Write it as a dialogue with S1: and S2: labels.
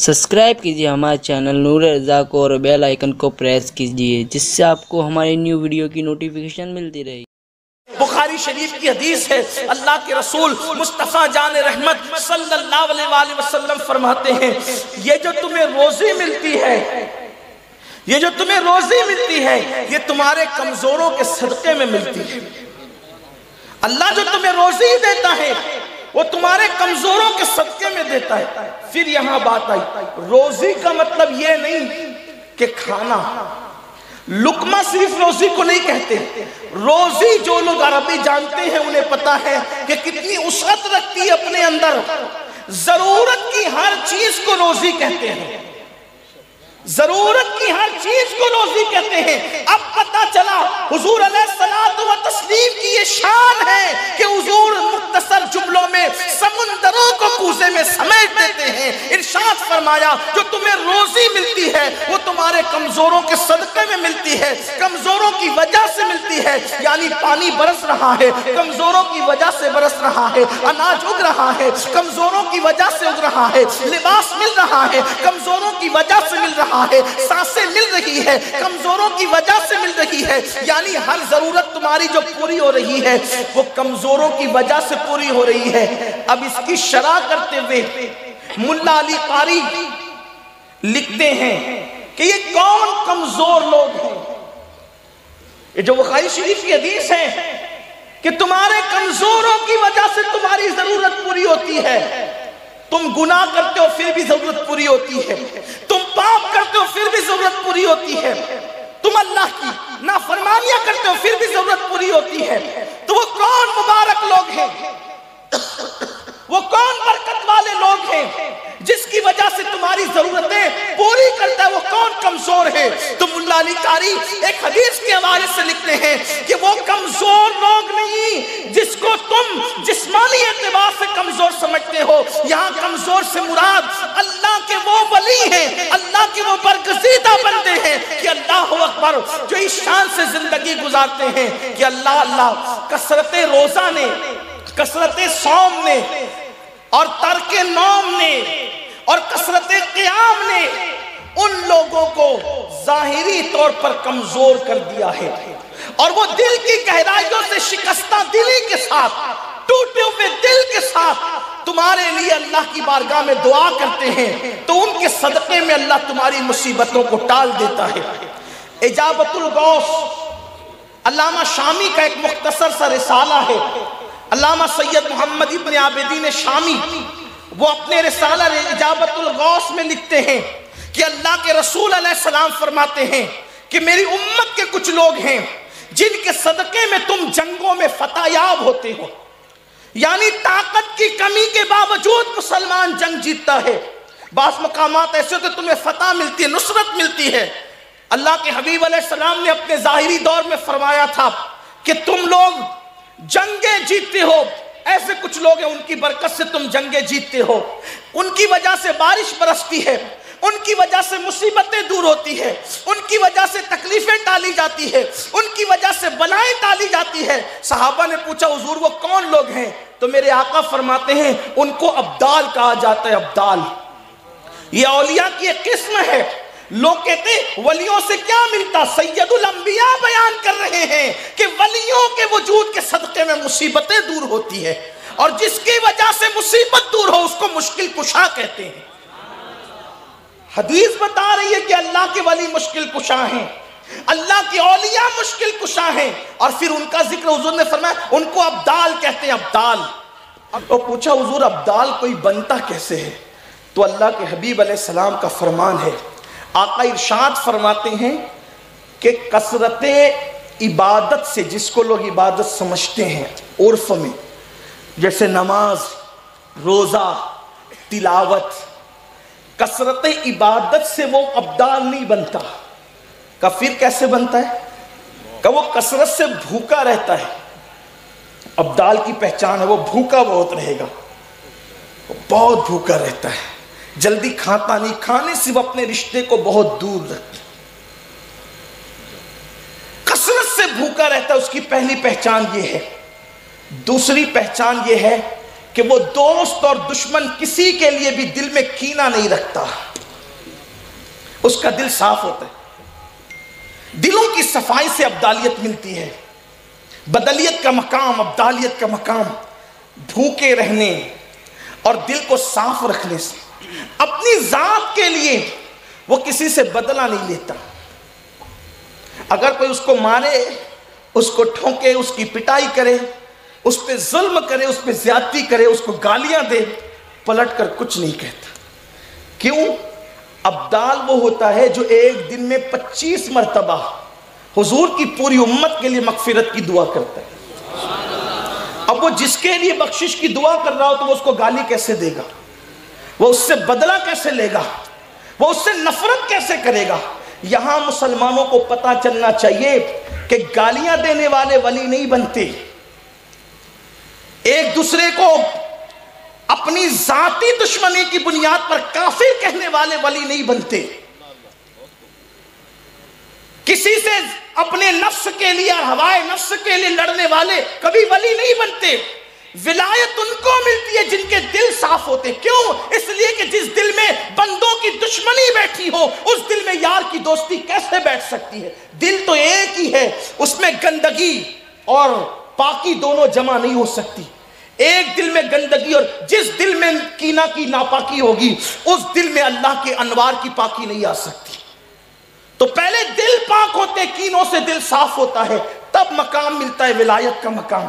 S1: Subscribe کیجیے ہمارے channel نور رضا کو اور بیل آئیکن کو پریس کیجیے جس سے آپ کو ہماری نیو ویڈیو کی نوٹیفیکیشن ملتی رہے۔
S2: بخاری شریف کی حدیث ہے، اللہ کے رسول مصطفیٰ جان رحمت صلی اللہ علیہ وآلہ وسلم فرماتے ہیں، یہ جو تمہیں روزی ملتی ہے، یہ تمہارے کمزوروں کے صدقے میں ملتی ہے۔ اللہ جو تمہیں روزی دیتا ہے وہ تمہارے کمزوروں کے صدقے میں دیتا ہے۔ پھر یہاں بات آئی، روزی کا مطلب یہ نہیں کہ کھانا، لقمہ صرف روزی کو نہیں کہتے۔ روزی جو لوگ عربی جانتے ہیں انہیں پتا ہے کہ کتنی وسعت رکھتی ہے اپنے اندر۔ ضرورت کی ہر چیز کو روزی کہتے ہیں، ضرورت کی ہر چیز کو روزی کہتے ہیں۔ اب پتا چلا حضور علیہ الصلوۃ والتسلیم کی یہ شان ہے کہ حضور مختصر جملوں میں سمندروں کو کوزے میں سمیٹ دیتے ہیں۔ ارشاد فرمایا جو تمہیں روزی ملتی ہے وہ تمہارے کمزوروں کے صدقے میں ملتی ہے، کمزوروں کی وجہ سے ملتی ہے۔ یعنی پانی برس رہا ہے، کمزوروں کی وجہ سے برس رہا ہے، اناج اگ رہا ہے، کمزوروں کی وجہ سے اگ رہا ہے، لباس مل رہا ہے، کمزوروں کی وجہ سے مل رہا ہے، سانسیں مل رہی ہے، کمزوروں کی وجہ سے مل رہی ہے۔ یعنی ہر ضرورت تمہاری جو پوری ہو رہی ہے وہ کمزوروں کی وجہ سے پوری ہو رہی ہے۔ اب اس کی شرح کرتے ہوئے ملا علی قاری لکھتے ہیں کہ یہ کون کمزور لوگ ہیں؟ یہ جو بخاری شریف کی حدیث ہے کہ تمہارے کمزوروں کی وجہ سے تمہاری ضرورت پوری ہوتی ہے۔ تم گناہ کرتے ہو پھر بھی ضرورت پوری ہوتی ہے، تم پاپ کرتے ہو پھر بھی ضرورت پوری ہوتی ہے، تم اللہ کی نافرمانیاں کرتے ہو پھر بھی ضرورت پوری ہوتی ہے۔ تو وہ کون مبارک لوگ ہیں، وہ کون برکت والے لوگ ہیں جس کی وجہ سے تمہاری ضرورتیں پوری کرتا ہے؟ وہ کون کمزور ہے؟ تو ملا علی قاری ایک حدیث کے حوالے سے لکھتے ہیں کہ وہ کمزور لوگ نہیں جس کو تم جسمانی اعتبار سے کمزور سمجھتے ہو۔ یہاں کمزور سے مراد اللہ کے وہ ولی ہیں، اللہ کے وہ برگزیدہ بندے ہیں کہ اللہ اکبر جو اس شان سے زندگی گزارتے ہیں کہ اللہ کثرت روزہ نے، کثرت صوم نے اور ترک نوم نے اور کثرت قیام نے ان لوگوں کو ظاہری طور پر کمزور کر دیا ہے، اور وہ دل کی گہرائیوں سے شکستہ دلی کے ساتھ، ٹوٹے ہوئے دل کے ساتھ تمہارے لیے اللہ کی بارگاہ میں دعا کرتے ہیں تو ان کے صدقے میں اللہ تمہاری مصیبتوں کو ٹال دیتا ہے۔ اجابت الغوث علامہ شامی کا ایک مختصر سا رسالہ ہے۔ علامہ سید محمد ابن عابدین شامی وہ اپنے رسالہ اجابت الغوث میں لکھتے ہیں کہ اللہ کے رسول علیہ السلام فرماتے ہیں کہ میری امت کے کچھ لوگ ہیں جن کے صدقے میں تم جنگوں میں فتح یاب ہوتے ہو۔ یعنی طاقت کی کمی کے باوجود مسلمان جنگ جیتتا ہے، بعض مقامات ایسے ہوتے تمہیں فتح ملتی ہے، نصرت ملتی ہے۔ اللہ کے حبیب علیہ السلام نے اپنے ظاہری دور میں فرمایا تھا کہ تم لوگ جنگیں جیتتے ہو، ایسے کچھ لوگ ہیں ان کی برکت سے تم جنگیں جیتتے ہو، ان کی وجہ سے بارش برستی ہے، ان کی وجہ سے مصیبتیں دور ہوتی ہے، ان کی وجہ سے تکلیفیں ٹالی جاتی ہے، ان کی وجہ سے بلائیں ٹالی جاتی ہے۔ صحابہ نے پوچھا حضور وہ کون لوگ ہیں؟ تو میرے آقا فرماتے ہیں ان کو ابدال کہا جاتا ہے۔ ابدال یہ اولیاء کی ایک قسم ہے۔ لوگ کہتے ہیں ولیوں سے کیا ملتا؟ سید الانبیاء بیان کر رہے ہیں کہ ولیوں کے وجود کے صدقے میں مصیبتیں دور ہوتی ہے، اور جس کی وجہ سے مصیبت دور ہو اس کو مشکل کشا کہتے ہیں۔ حدیث بتا رہی ہے کہ اللہ کے ولی مشکل کشا ہیں، اللہ کے اولیاء مشکل کشا ہیں، اور پھر ان کا ذکر حضور نے فرمایا ان کو ابدال کہتے ہیں۔ ابدال تو پوچھا حضور ابدال کوئی بنتا کیسے ہے؟ تو اللہ کے حبیب علیہ السلام کا فرمان ہے، آقا ارشاد فرماتے ہیں کہ کثرت عبادت سے، جس کو لوگ عبادت سمجھتے ہیں عرف میں، جیسے نماز، روزہ، تلاوت، کثرت عبادت سے وہ ابدال نہیں بنتا۔ کہ پھر کیسے بنتا ہے؟ کہ وہ کثرت سے بھوکا رہتا ہے۔ ابدال کی پہچان ہے وہ بھوکا بہت رہے گا، وہ بہت بھوکا رہتا ہے، جلدی کھاتا نہیں، کھانے سے وہ اپنے رشتے کو بہت دور رکھتا ہے، کثرت سے بھوکا رہتا ہے۔ اس کی پہلی پہچان یہ ہے۔ دوسری پہچان یہ ہے کہ وہ دوست اور دشمن کسی کے لیے بھی دل میں کینہ نہیں رکھتا۔ اس کا دل صاف ہوتا ہے۔ دلوں کی صفائی سے ابدالیت ملتی ہے۔ بدلیت کا مقام، ابدالیت کا مقام بھوکے رہنے اور دل کو صاف رکھنے سے۔ اپنی ذات کے لیے وہ کسی سے بدلہ نہیں لیتا۔ اگر کوئی اس کو مارے، اس کو ٹھونکے، اس کی پٹائی کرے، اس پہ ظلم کرے، اس پہ زیادتی کرے، اس کو گالیاں دے، پلٹ کر کچھ نہیں کہتا۔ کیوں؟ ابدال وہ ہوتا ہے جو ایک دن میں 25 مرتبہ حضور کی پوری امت کے لیے مغفرت کی دعا کرتا ہے۔ اب وہ جس کے لیے بخشش کی دعا کر رہا ہو تو وہ اس کو گالی کیسے دے گا؟ وہ اس سے بدلہ کیسے لے گا؟ وہ اس سے نفرت کیسے کرے گا؟ یہاں مسلمانوں کو پتہ چلنا چاہیے کہ گالیاں دینے والے ولی نہیں بنتے، ایک دوسرے کو اپنی ذاتی دشمنی کی بنیاد پر کافر کہنے والے ولی نہیں بنتے، کسی سے اپنے نفس کے لیے اور ہوائے نفس کے لیے لڑنے والے کبھی ولی نہیں بنتے۔ ولایت ان کو ملتی ہے جن کے دل صاف ہوتے۔ کیوں؟ اس لیے کہ جس دل میں بندوں کی دشمنی بیٹھی ہو، اس دل میں یار کی دوستی کیسے بیٹھ سکتی ہے؟ دل تو ایک ہی ہے، اس میں گندگی اور پاکی دونوں جمع نہیں ہو سکتی۔ ایک دل میں گندگی، اور جس دل میں کینہ کی ناپاکی ہوگی اس دل میں اللہ کے انوار کی پاکی نہیں آ سکتی۔ تو پہلے دل پاک ہوتے، کینوں سے دل صاف ہوتا ہے، تب مقام ملتا ہے ولایت کا مقام۔